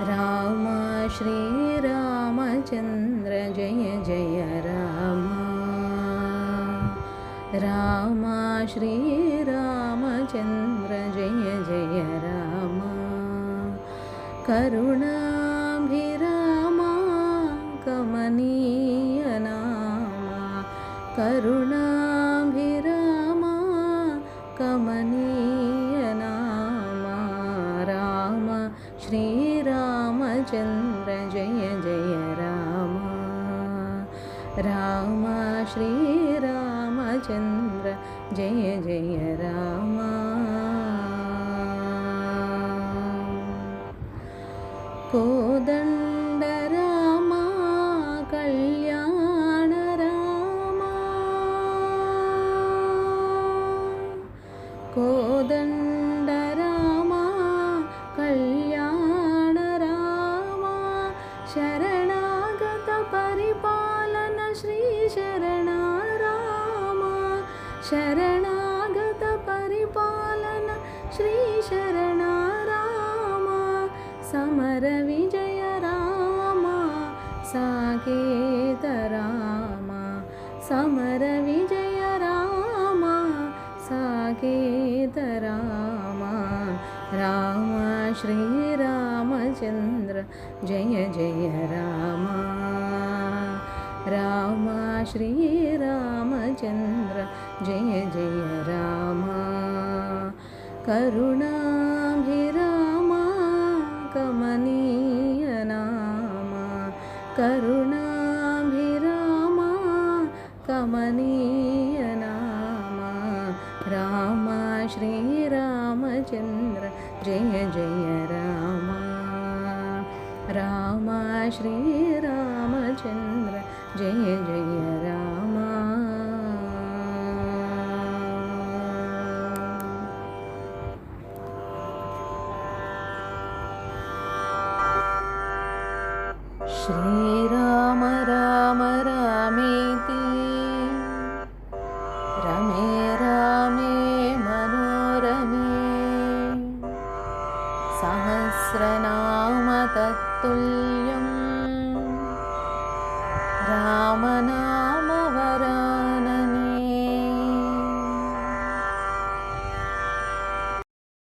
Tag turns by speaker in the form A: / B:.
A: राम श्रीरामचन्द्र जय जय राम। राम श्रीरामचन्द्र जय जय राम। करुणाभिरामा कमनीय नामा। करुणाभिरामा कमनीय नामा। राम श्रीरामचन्द्र जय जय राम। राम श्रीरामचन्द्र जय जय राम। कोदण्ड राम कल्याण राम। कोदण्ड राम कल्याण राम। शरणागत परिपालन श्री शरण राम। शरणागत परिपालन श्री शरण राम। समर विजय राम साकेत राम। समर विजय राम साकेत राम। राम श्रीरामचन्द्र जय जय राम। राम श्रीरामचन्द्र जय जय राम। करुणाभिरामा कमनीय नामा। करुणाभिरामा कमनीय नामा। राम श्रीरामचन्द्र जय जय राम। राम श्रीरामचन्द्र जय जय राम। श्रीराम राम रामेति रमे रामे मनोरमे। सहस्रनाम तत्तुल्यं रामनाम